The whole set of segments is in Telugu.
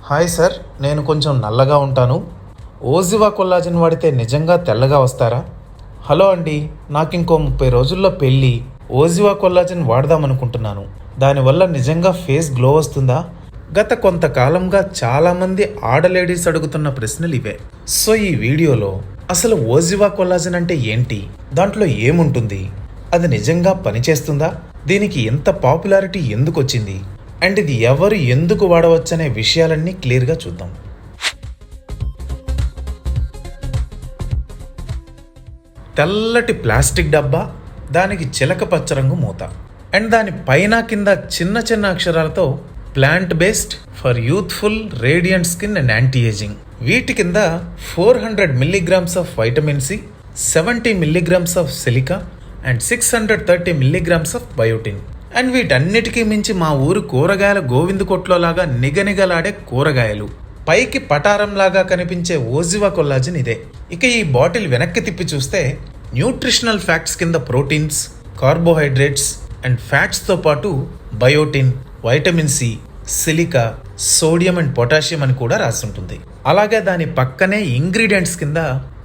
హాయ్ సార్, నేను కొంచెం నల్లగా ఉంటాను. ఓజివా కొల్లాజెన్ వాడితే నిజంగా తెల్లగా వస్తారా? హలో అండి, నాకు ఇంకో 30 రోజుల్లో పెళ్ళి. ఓజివా కొల్లాజెన్ వాడదామనుకుంటున్నాను. దానివల్ల నిజంగా ఫేస్ గ్లో వస్తుందా? గత కొంతకాలంగా చాలామంది లేడీస్ అడుగుతున్న ప్రశ్నలు ఇవే. సో ఈ వీడియోలో అసలు ఓజివా కొల్లాజెన్ అంటే ఏంటి, దాంట్లో ఏముంటుంది, అది నిజంగా పనిచేస్తుందా, దీనికి ఎంత పాపులారిటీ ఎందుకు వచ్చింది, అండ్ ఇది ఎవరు ఎందుకు వాడవచ్చనే విషయాలన్నీ క్లియర్గా చూద్దాం. తెల్లటి ప్లాస్టిక్ డబ్బా, దానికి చిలక పచ్చ రంగు మూత, అండ్ దాని పైన కింద చిన్న చిన్న అక్షరాలతో plant based for youthful radiant skin and anti ageing. వీటి కింద 400 milligrams of vitamin C, 70 milligrams of silica and 630 milligrams of biotin. And వీటన్నిటికీ మించి మా ఊరు కూరగాయల గోవింద కొట్లో లాగా నిగనిగలాడే కూరగాయలు, పైకి పటారంలాగా కనిపించే ఓజివా కొల్లాజెన్ ఇదే. ఇక ఈ బాటిల్ వెనక్కి తిప్పి చూస్తే న్యూట్రిషనల్ ఫ్యాక్ట్స్ కింద ప్రోటీన్స్, కార్బోహైడ్రేట్స్ అండ్ ఫ్యాట్స్తో పాటు biotin, vitamin C, silica, sodium and potassium అని కూడా రాసుంటుంది. అలాగే దాని పక్కనే ఇంగ్రీడియంట్స్ కింద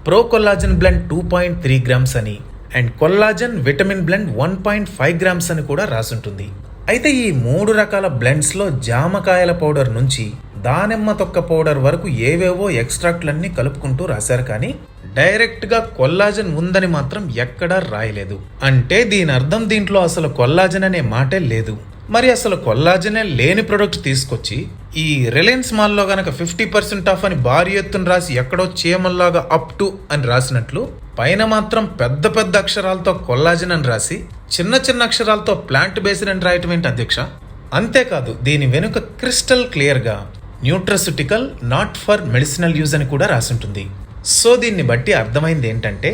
ప్రో కొల్లాజెన్ బ్లెండ్ 2.3 గ్రామ్స్ అని and collagen vitamin blend 1.5 grams అని కూడా రాసుంటుంది. అయితే ఈ 3 రకాల బ్లెండ్స్లో జామకాయల పౌడర్ నుంచి దానిమ్మ తొక్క పౌడర్ వరకు ఏవేవో ఎక్స్ట్రాక్ట్లన్నీ కలుపుకుంటూ రాశారు, కానీ డైరెక్ట్గా కొల్లాజెన్ ఉందని మాత్రం ఎక్కడా రాయలేదు. అంటే దీని అర్థం దీంట్లో అసలు కొల్లాజెన్ అనే మాటే లేదు. మరి అసలు కొల్లాజెనే లేని ప్రొడక్ట్ తీసుకొచ్చి ఈ రిలయన్స్ మాల్లో గనక 50% ఆఫ్ అని భారీ ఎత్తున రాసి ఎక్కడో చీమల్లాగా అప్ టు అని రాసినట్లు పైన మాత్రం పెద్ద పెద్ద అక్షరాలతో కొల్లాజెన్ అని రాసి చిన్న చిన్న అక్షరాలతో ప్లాంట్ బేస్డ్ అని రాయటం ఏంటి అధ్యక్ష? అంతేకాదు దీని వెనుక క్రిస్టల్ క్లియర్గా న్యూట్రస్యూటికల్, నాట్ ఫర్ మెడిసినల్ యూజ్ అని కూడా రాసుంటుంది. సో దీన్ని బట్టి అర్థమైంది ఏంటంటే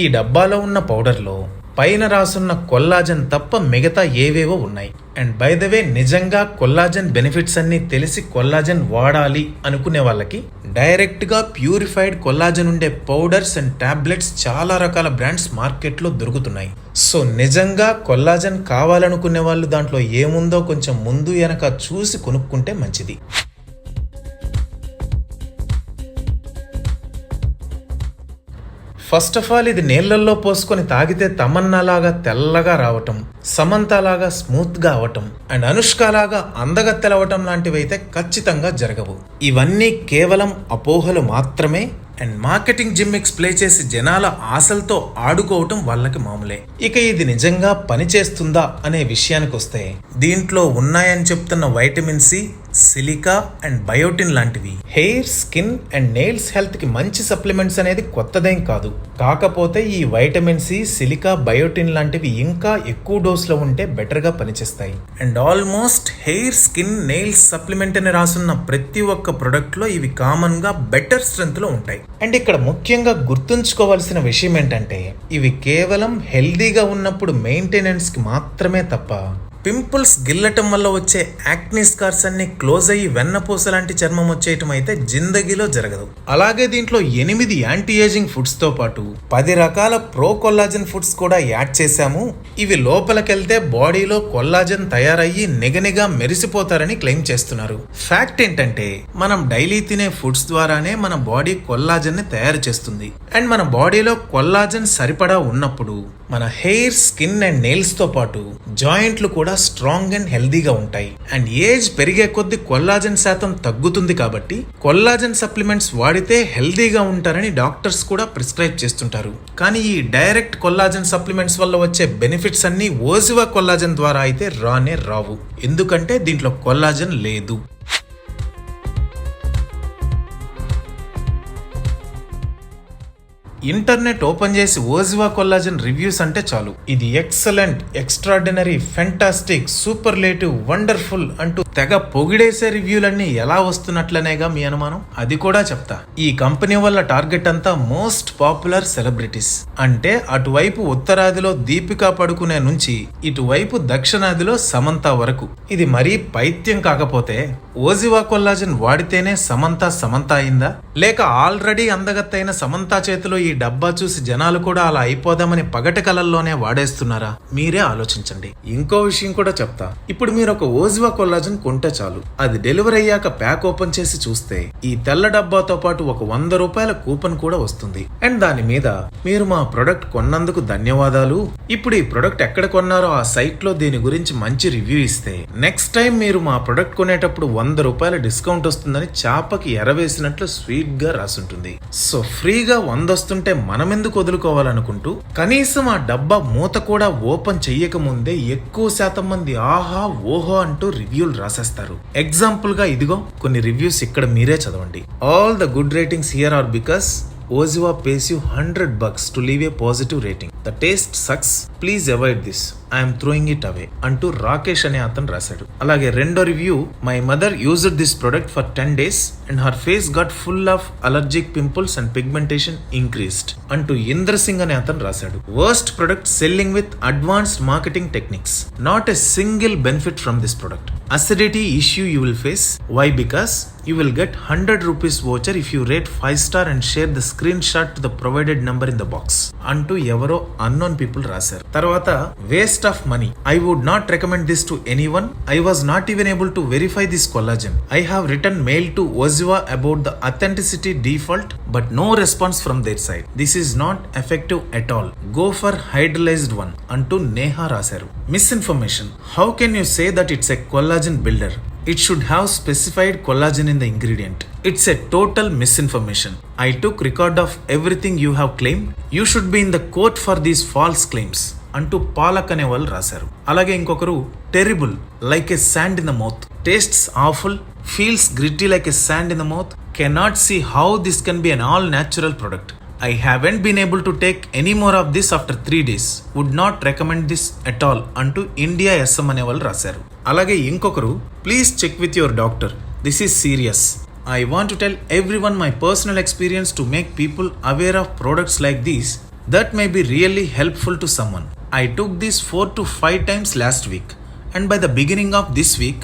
ఈ డబ్బాలో ఉన్న పౌడర్లో పైన రాసున్న కొల్లాజెన్ తప్ప మిగతా ఏవేవో ఉన్నాయి. అండ్ బై ద వే, నిజంగా కొల్లాజెన్ బెనిఫిట్స్ అన్ని తెలిసి కొల్లాజెన్ వాడాలి అనుకునే వాళ్ళకి డైరెక్ట్గా ప్యూరిఫైడ్ కొల్లాజెన్ ఉండే పౌడర్స్ అండ్ టాబ్లెట్స్ చాలా రకాల బ్రాండ్స్ మార్కెట్లో దొరుకుతున్నాయి. సో నిజంగా కొల్లాజెన్ కావాలనుకునే వాళ్ళు దాంట్లో ఏముందో కొంచెం ముందు వెనక చూసి కొనుక్కుంటే మంచిది. ఫస్ట్ ఆఫ్ ఆల్, ఇది నీళ్లల్లో పోసుకొని తాగితే తమన్నాలాగా తెల్లగా రావటం, సమంతలాగా స్మూత్గా అవటం అండ్ అనుష్కలాగా అందగత్తెలవటం లాంటివి అయితే ఖచ్చితంగా జరగవు. ఇవన్నీ కేవలం అపోహలు మాత్రమే. అండ్ మార్కెటింగ్ జిమ్మిక్స్ ప్లే చేసి జనాల ఆశలతో ఆడుకోవటం వాళ్ళకి మామూలే. ఇక ఇది నిజంగా పనిచేస్తుందా అనే విషయానికి వస్తే దీంట్లో ఉన్నాయని చెప్తున్న vitamin C, silica and biotin లాంటివి hair, skin and nails health కి మంచి సప్లిమెంట్స్ అనేది కొత్తదేం కాదు. కాకపోతే ఈ వైటమిన్ సి, సిలికా, బయోటిన్ లాంటివి ఇంకా ఎక్కువ డోస్లో ఉంటే బెటర్ గా పనిచేస్తాయి. And almost hair, skin, nails supplement అని రాసున్న ప్రతి ఒక్క ప్రొడక్ట్ లో ఇవి కామన్ గా బెటర్ స్ట్రెంత్ లో ఉంటాయి. అండ్ ఇక్కడ ముఖ్యంగా గుర్తుంచుకోవాల్సిన విషయం ఏంటంటే ఇవి కేవలం హెల్దీగా ఉన్నప్పుడు మెయింటెనెన్స్ కి మాత్రమే తప్ప పింపుల్స్, గిల్లటం వల్ల వచ్చే యాక్నీ స్కార్స్ అన్ని క్లోజ్ అయ్యి వెన్నపూస లాంటి చర్మం వచ్చేయటం అయితే జిందగీలో జరగదు. అలాగే దీంట్లో 8 యాంటీ ఏజింగ్ ఫుడ్స్ తో పాటు 10 రకాల ప్రో కొల్లాజెన్ ఫుడ్స్ కూడా యాడ్ చేశాము. ఇవి లోపలికెళ్తే బాడీలో కొల్లాజెన్ తయారయ్యి నిగనిగా మెరిసిపోతారని క్లెయిమ్ చేస్తున్నారు. ఫ్యాక్ట్ ఏంటంటే మనం డైలీ తినే ఫుడ్స్ ద్వారానే మన బాడీ కొల్లాజెన్ ని తయారు చేస్తుంది. అండ్ మన బాడీలో కొల్లాజెన్ సరిపడా ఉన్నప్పుడు మన హెయిర్, స్కిన్ అండ్ నెయిల్స్ తో పాటు జాయింట్లు కూడా స్ట్రాంగ్ అండ్ హెల్దీగా ఉంటాయి. అండ్ ఏజ్ పెరిగే కొద్ది కొల్లాజెన్ శాతం తగ్గుతుంది కాబట్టి కొల్లాజెన్ సప్లిమెంట్స్ వాడితే హెల్దీగా ఉంటారని డాక్టర్స్ కూడా ప్రిస్క్రైబ్ చేస్తుంటారు. కానీ ఈ డైరెక్ట్ కొల్లాజెన్ సప్లిమెంట్స్ వల్ల వచ్చే బెనిఫిట్స్ అన్ని ఓజివా కొల్లాజెన్ ద్వారా అయితే రానే రావు, ఎందుకంటే దీంట్లో కొల్లాజెన్ లేదు. ఇంటర్నెట్ ఓపెన్ చేసి ఓజివా కొల్లాజెన్ రివ్యూస్ అంటే చాలు ఇది excellent, extraordinary, fantastic, superlative, wonderful అంటూ తెగ పొగిడేసే రివ్యూలన్నీ ఎలా వస్తున్నట్లనేగా మీ అనుమానం? అది కూడా చెప్తా. ఈ కంపెనీ వల్ల టార్గెట్ అంతా మోస్ట్ పాపులర్ సెలబ్రిటీస్. అంటే అటువైపు ఉత్తరాదిలో దీపికా పడుకునే నుంచి ఇటువైపు దక్షిణాదిలో సమంత వరకు. ఇది మరీ పైత్యం కాకపోతే ఓజివా కొల్లాజెన్ వాడితేనే సమంత అయిందా, లేక ఆల్రెడీ అందగత్తైన సమంత చేతిలో ఈ డబ్బా చూసి జనాలు కూడా అలా అయిపోదామని పగటి కలల్లోనే వాడేస్తున్నారా? మీరే ఆలోచించండి. ఇంకో విషయం కూడా చెప్తా. ఇప్పుడు మీరు ఒక ఓజివా కొల్లాజెన్ కొంటే చాలు. అది డెలివరీ అయ్యాక ప్యాక్ ఓపెన్ చేసి చూస్తే ఈ తెల్ల డబ్బాతో పాటు ఒక 100 రూపాయల కూపన్ కూడా వస్తుంది. అండ్ దాని మీద మీరు మా ప్రొడక్ట్ కొన్నందుకు ధన్యవాదాలు, ఇప్పుడు ఈ ప్రొడక్ట్ ఎక్కడ కొన్నారో ఆ సైట్ లో దీని గురించి మంచి రివ్యూ ఇస్తే నెక్స్ట్ టైం మీరు మా ప్రొడక్ట్ కొనేటప్పుడు 100 రూపాయల డిస్కౌంట్ వస్తుందని చాపకి ఎరవేసినట్లు స్వీట్ గా రాసుంటుంది. సో ఫ్రీగా 100 వస్తుంటే మనం ఎందుకు వదులుకోవాలనుకుంటూ కనీసం ఆ డబ్బా మూత కూడా ఓపెన్ చెయ్యక ముందే ఎక్కువ శాతం మంది ఆహా ఓహో అంటూ రివ్యూలు రాసేస్తారు. ఎగ్జాంపుల్ గా ఇదిగో కొన్ని రివ్యూస్ ఇక్కడ మీరే చదవండి. All the good ratings here are because Oziva pays you $100 to leave a positive rating. The taste sucks. Please avoid this. I am throwing it away. అంటూ రాకేష్ అనే అతను రాశాడు. అలాగే రెండో review, my mother used this product for 10 days and her face got full of allergic pimples and pigmentation increased అంటూ ఇంద్ర సింగ్ అనే అతను రాశాడు. Worst product selling with advanced marketing techniques. Not a single benefit from this product. Acidity issue you will face. Why? Because you will get 100 rupees voucher if you rate 5 star and share the screenshot to the provided number in the box అంటూ ఎవరో అన్నోన్ పీపుల్ రాశారు. తర్వాత waste of money. I would not recommend this to anyone. I was not even able to verify this collagen. I have written mail to Oziva about the authenticity default but no response from their side. This is not effective at all. Go for hydrolyzed one అంటూ నేహా రాశారు. Misinformation. How can you say that it's a collagen builder? It should have specified collagen in the ingredient. It's a total misinformation. I took record of everything you have claimed. You should be in the court for these false claims అంటూ పాలక్ అనే వాళ్ళు రాశారు. అలాగే ఇంకొకరు, terrible like a sand in the mouth, tastes awful, feels gritty like a sand in the mouth, cannot see how this can be an all natural product. I haven't been able to take any more of this after 3 days. Would not recommend this at all అంటూ ఇండియా SM అనే వాళ్ళు రాశారు. అలాగే ఇంకొకరు, please check with your doctor, this is serious. I want to tell everyone my personal experience to make people aware of products like these that may be really helpful to someone. I took this 4 to 5 times last week and by the beginning of this week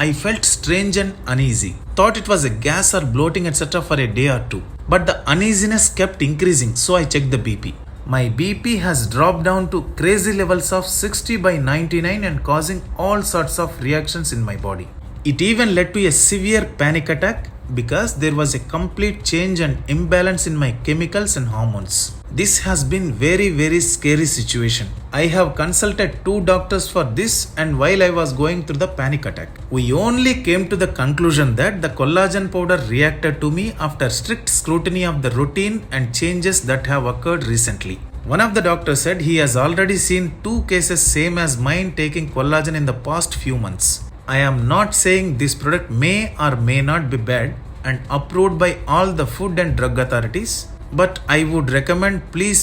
I felt strange and uneasy. Thought it was a gas or bloating etc. for a day or two. But the uneasiness kept increasing, so I checked the BP. My BP has dropped down to crazy levels of 60/99 and causing all sorts of reactions in my body. It even led to a severe panic attack because there was a complete change and imbalance in my chemicals and hormones. This has been very scary situation. I have consulted 2 doctors for this and while I was going through the panic attack, we only came to the conclusion that the collagen powder reacted to me after strict scrutiny of the routine and changes that have occurred recently. One of the doctors said he has already seen 2 cases same as mine taking collagen in the past few months. I am not saying this product may or may not be bad and approved by all the food and drug authorities, but I would recommend please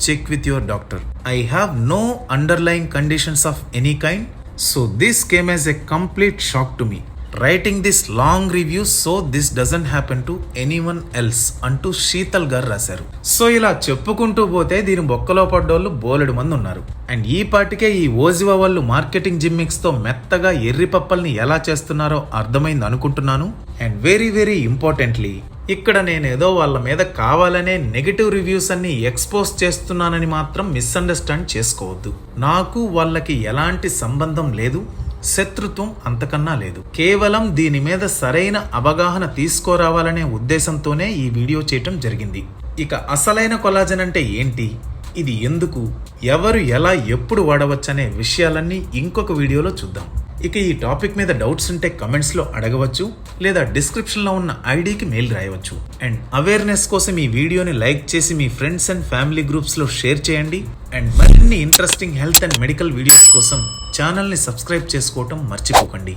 check with your doctor. I have no underlying conditions of any kind, so this came as a complete shock to me. Writing this long review so this doesn't happen to anyone else అంటూ శీతల్ గారు రాశారు. సో ఇలా చెప్పుకుంటూ పోతే దీని బొక్కలో పడ్డోళ్ళు బోలెడు మంది ఉన్నారు. అండ్ ఈ పాటికే ఈ ఓజివా వాళ్ళు మార్కెటింగ్ జిమ్మిక్స్ తో మెత్తగా ఎర్రి పప్పల్ని ఎలా చేస్తున్నారో అర్థమైంది అనుకుంటున్నాను. అండ్ వెరీ ఇంపార్టెంట్లీ ఇక్కడ నేనేదో వాళ్ళ మీద కావాలనే నెగటివ్ రివ్యూస్ అన్ని ఎక్స్పోజ్ చేస్తున్నానని మాత్రం మిస్అండర్స్టాండ్ చేసుకోవద్దు. నాకు వాళ్ళకి ఎలాంటి సంబంధం లేదు, శత్రుత్వం అంతకన్నా లేదు. కేవలం దీని మీద సరైన అవగాహన తీసుకురావాలనే ఉద్దేశంతోనే ఈ వీడియో చేయటం జరిగింది. ఇక అసలైన కొలాజన్ అంటే ఏంటి, ఇది ఎందుకు, ఎవరు ఎలా ఎప్పుడు వాడవచ్చనే విషయాలన్నీ ఇంకొక వీడియోలో చూద్దాం. ఇక ఈ టాపిక్ మీద డౌట్స్ ఉంటే కమెంట్స్లో అడగవచ్చు లేదా డిస్క్రిప్షన్లో ఉన్న ఐడికి మెయిల్ రాయవచ్చు. అండ్ అవేర్నెస్ కోసం ఈ వీడియోని లైక్ చేసి మీ ఫ్రెండ్స్ అండ్ ఫ్యామిలీ గ్రూప్స్లో షేర్ చేయండి. అండ్ మరిన్ని interesting health and medical videos కోసం ఛానల్ని సబ్స్క్రైబ్ చేసుకోవటం మర్చిపోకండి.